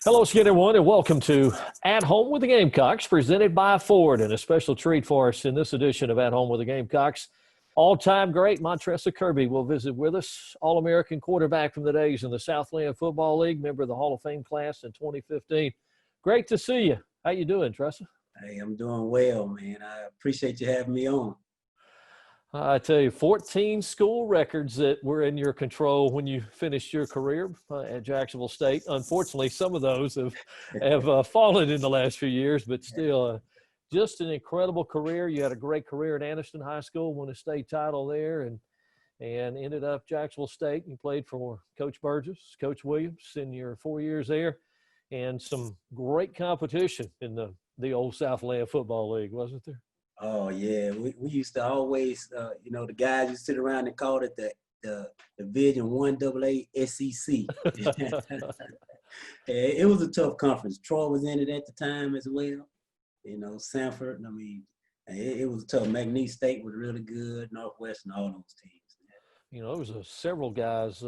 Hello, again, everyone, and welcome to At Home with the Gamecocks, presented by Ford, and a special treat for us in this edition of At Home with the Gamecocks. All-time great Montressa Kirby will visit with us, All-American quarterback from the days in the Southland Football League, member of the Hall of Fame class in 2015. Great to see you. How you doing, Tressa? Hey, I'm doing well, man. I appreciate you having me on. I tell you, 14 school records that were in your control when you finished your career at Jacksonville State. Unfortunately, some of those have fallen in the last few years, but still just an incredible career. You had a great career at Anniston High School, won a state title there, and ended up Jacksonville State. You played for Coach Burgess, Coach Williams in your 4 years there, and some great competition in the old Southland Football League, wasn't there? Oh yeah, we used to always, the guys used to sit around and called it the Division 1AA SEC. It was a tough conference. Troy was in it at the time as well. Sanford. I mean, it was tough. McNeese State was really good. Northwestern, all those teams. There was several guys.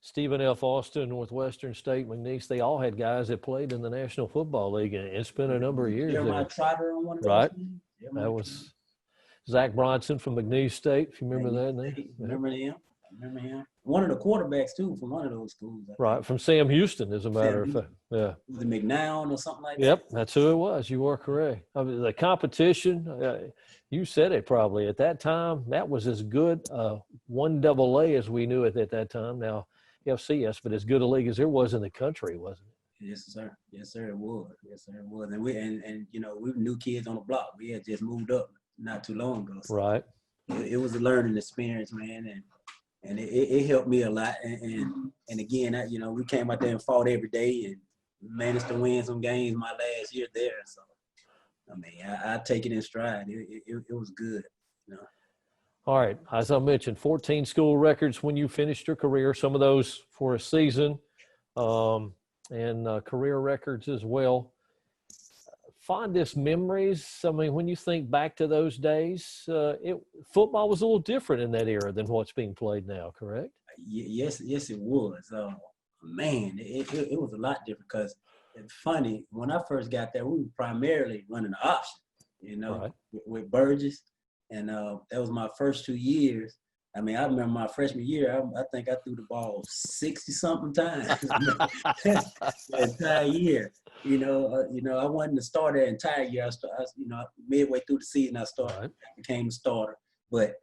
Stephen F. Austin, Northwestern State, McNeese, they all had guys that played in the National Football League and spent a number of years Jeremiah Trotter on one of those right. teams. That was Zach Bronson from McNeese State, if you remember that name. Remember him? One of the quarterbacks, too, from one of those schools. Right, from Sam Houston, as a matter of fact. Yeah. Was it McNown or something like that? Yep, that's who it was. You are correct. I mean, the competition, you said it probably. At that time, that was as good 1AA as we knew it at that time. Now, FCS, but as good a league as there was in the country, wasn't it? Yes, sir. Yes, sir. It was. Yes, sir. It was. And we were new kids on the block. We had just moved up not too long ago. So right. It was a learning experience, man, and it helped me a lot. And again, we came out there and fought every day and managed to win some games my last year there. So I mean, I take it in stride. It was good. All right. As I mentioned, 14 school records when you finished your career, some of those for a season, and career records as well. Fondest memories, I mean, when you think back to those days, football was a little different in that era than what's being played now, correct? Yes, it was. Man, it was a lot different because it's funny, when I first got there, we were primarily running the option, right. with Burgess. And that was my first 2 years. I mean, I remember my freshman year, I think I threw the ball 60-something times the entire year. I wasn't the starter the entire year. Midway through the season, I became a starter. But,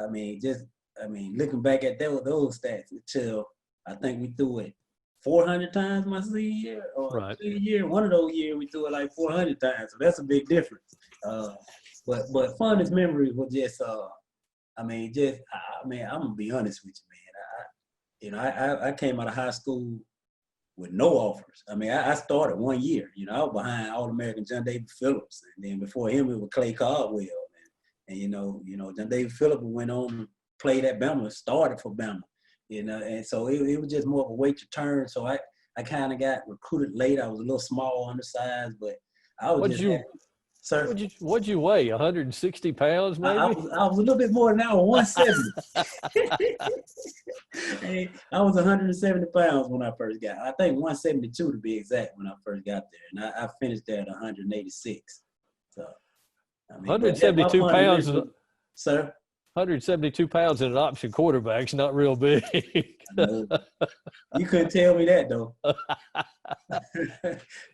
looking back at those stats, until I think we threw it 400 times my senior year or senior year. One of those years, we threw it like 400 times. So that's a big difference. But fondest memories was just, I'm gonna be honest with you, man. I came out of high school with no offers. I mean, I started 1 year. I was behind All-American John David Phillips, and then before him it was Clay Caldwell, and John David Phillips went on and played at Bama, started for Bama, and so it was just more of a wait your turn. So I kind of got recruited late. I was a little small, undersized, but I was Sir, what'd you weigh? 160 pounds, maybe? I was a little bit more than that. 170. Hey, I was 170 pounds when I first got. I think 172 to be exact when I first got there, and I finished there at 186. So, 172 pounds, sir. 172 pounds in an option quarterback's not real big. You couldn't tell me that, though.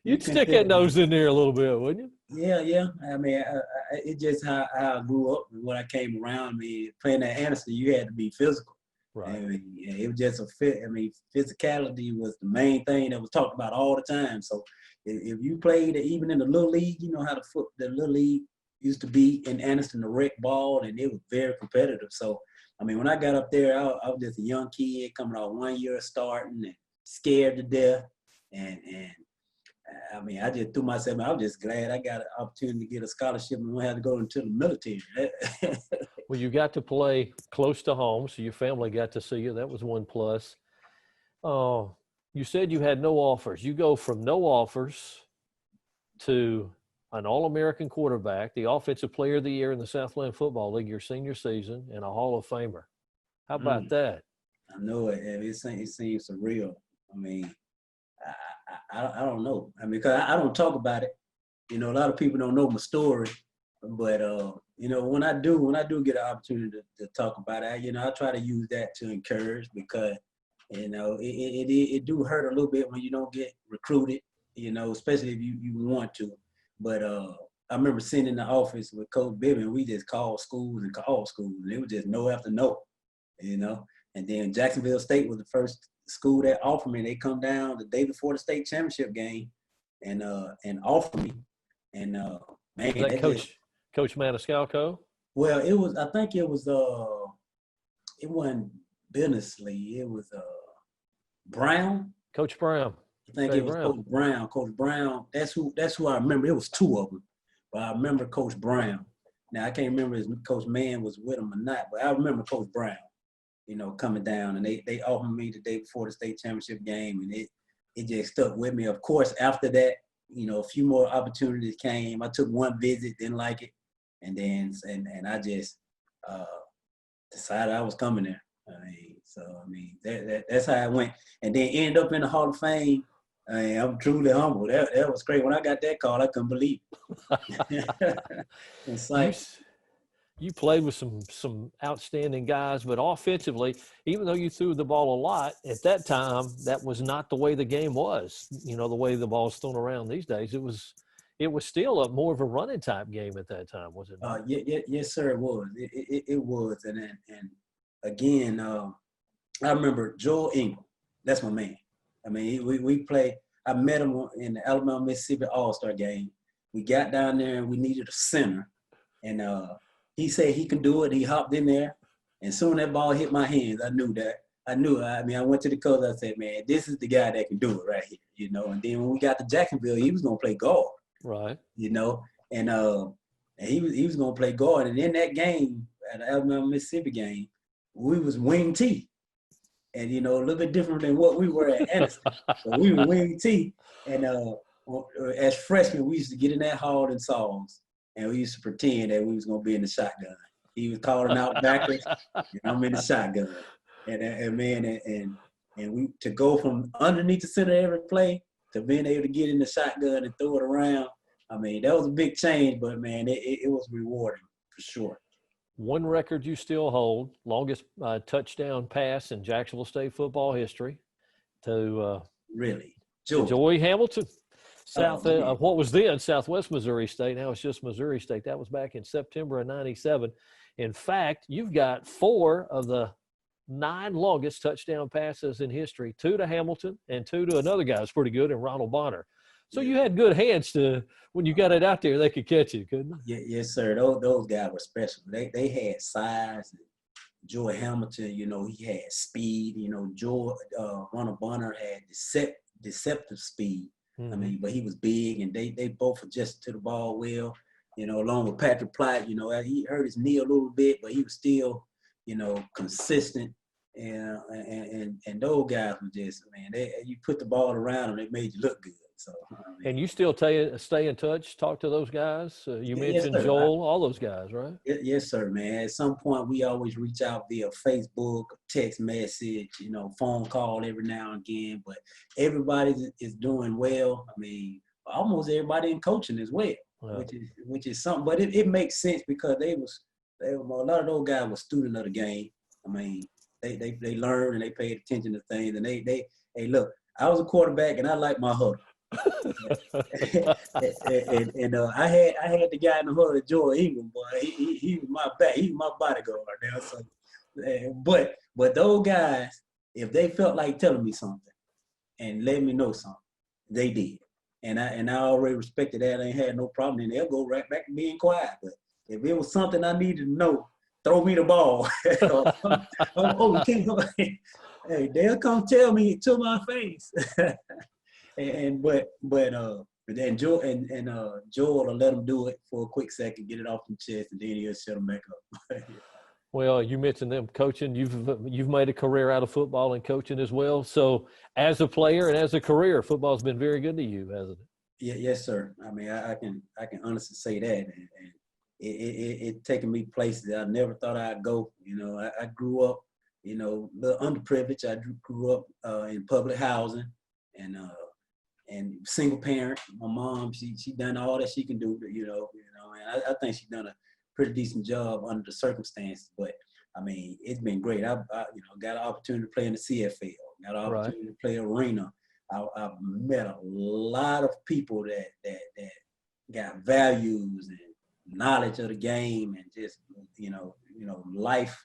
You'd stick that nose in there a little bit, wouldn't you? Yeah. I mean, it's just how I grew up and when I came around. I mean, playing at Anniston, you had to be physical. Right. I mean, it was just a fit. I mean, physicality was the main thing that was talked about all the time. So if you played even in the little league, you know how the little league used to be in Anniston, the rec ball, and it was very competitive. So, I mean, when I got up there, I was just a young kid coming out 1 year starting and scared to death. And I mean, I just threw myself. I was just glad I got an opportunity to get a scholarship and I had to go into the military. Well, you got to play close to home, so your family got to see you. That was one plus. You said you had no offers. You go from no offers to an All-American quarterback, the Offensive Player of the Year in the Southland Football League your senior season, and a Hall of Famer. How about that? I know it. It seems surreal. I mean, I don't know. I mean, because I don't talk about it. You know, a lot of people don't know my story, but you know, when I do get an opportunity to talk about it, you know, I try to use that to encourage because, you know, it do hurt a little bit when you don't get recruited, you know, especially if you want to. But I remember sitting in the office with Coach Bibby, and we just called schools, and it was just no after no, you know. And then Jacksonville State was the first school that offered me. They come down the day before the state championship game and offer me. And man, was that Coach Maniscalco? Well, I think it wasn't Billingsley. It was Brown. Coach Brown. I think it was Coach Brown. Coach Brown. That's who I remember. It was two of them, but I remember Coach Brown. Now I can't remember if Coach Mann was with him or not, but I remember Coach Brown. You know, coming down, and they offered me the day before the state championship game, and it just stuck with me. Of course, after that, you know, a few more opportunities came. I took one visit, didn't like it, and then I just decided I was coming there. I mean, that's how it went, and then ended up in the Hall of Fame. I'm truly humble. That was great. When I got that call, I couldn't believe it. It's like. You played with some outstanding guys, but offensively, even though you threw the ball a lot, at that time, that was not the way the game was. You know, the way the ball's thrown around these days. It was still more of a running type game at that time, was it not? Yes, sir, it was. It was. And again, I remember Joel Ingram. That's my man. I mean, we played. I met him in the Alabama-Mississippi All-Star game. We got down there and we needed a center. And he said he could do it. He hopped in there, and soon that ball hit my hands. I knew that. I mean, I went to the coach. I said, "Man, this is the guy that can do it right here," you know. And then when we got to Jacksonville, he was gonna play guard, right? You know, and he was gonna play guard. And in that game, at the Alabama Mississippi game, we was wing T, and you know, a little bit different than what we were at Anderson. But we were wing T, and as freshmen, we used to get in that hall and songs. And we used to pretend that we was gonna be in the shotgun. He was calling out backers, and I'm in the shotgun. And we to go from underneath the center every play to being able to get in the shotgun and throw it around. I mean, that was a big change, but man, it was rewarding for sure. One record you still hold: longest touchdown pass in Jacksonville State football history. To really, Joey Hamilton. What was then Southwest Missouri State. Now it's just Missouri State. That was back in September of '97. In fact, you've got 4 of the 9 longest touchdown passes in history, 2 to Hamilton and 2 to another guy who's pretty good, and Ronald Bonner. So you had good hands to, when you got it out there, they could catch you, couldn't they? Yes, sir. Those guys were special. They had size. Joey Hamilton, you know, he had speed. You know, Ronald Bonner had deceptive speed. I mean, but he was big, and they both adjusted to the ball well, you know, along with Patrick Platt. You know, he hurt his knee a little bit, but he was still, you know, consistent. And those guys were just, man, you put the ball around them, they made you look good. So, I mean, and you still stay in touch, talk to those guys? You mentioned yes, Joel, all those guys, right? Yes, sir, man. At some point, we always reach out via Facebook, text message, you know, phone call every now and again. But everybody is doing well. I mean, almost everybody in coaching as well, which is something. But it makes sense because a lot of those guys were students of the game. I mean, they learned and they paid attention to things. And hey, look, I was a quarterback and I like my huddle. and I had the guy in the huddle, Joel Ingram, boy. He was my back. He was my bodyguard now. So, but those guys, if they felt like telling me something and let me know something, they did. And I already respected that. I ain't had no problem. And they'll go right back to being quiet. But if it was something I needed to know, throw me the ball. Hey, they'll come tell me to my face. Then Joel will let him do it for a quick second, get it off the chest, and then he'll shut him back up. Well, you mentioned them coaching. You've made a career out of football and coaching as well. So, as a player and as a career, football's been very good to you, hasn't it? Yeah, yes, sir. I mean, I can honestly say that, and it taken me places that I never thought I'd go. You know, I grew up, you know, a little underprivileged. I grew up in public housing, and and single parent. My mom, she done all that she can do. And I think she's done a pretty decent job under the circumstances. But I mean, it's been great. I got an opportunity to play in the CFL. Got an opportunity to play arena. I've met a lot of people that got values and knowledge of the game and just life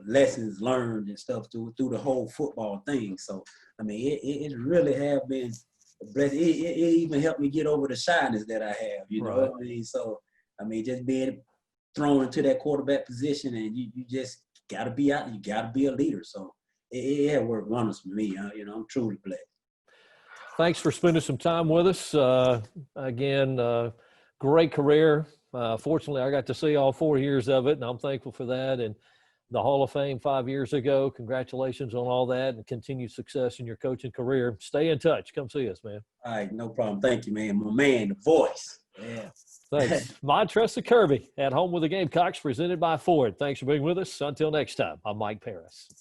lessons learned and stuff through the whole football thing. So I mean, it really have been blessed. It even helped me get over the shyness that I have. You know what I mean? So I mean, just being thrown into that quarterback position, and you just gotta be out. You gotta be a leader. So it had worked wonders for me. I'm truly blessed. Thanks for spending some time with us. Again, great career. Fortunately, I got to see all 4 years of it, and I'm thankful for that. And the Hall of Fame 5 years ago, congratulations on all that and continued success in your coaching career. Stay in touch. Come see us, man. All right, no problem. Thank you, man. My man, the voice. Yeah. Thanks. Montressa Kirby at home with the Gamecocks, presented by Ford. Thanks for being with us. Until next time, I'm Mike Parris.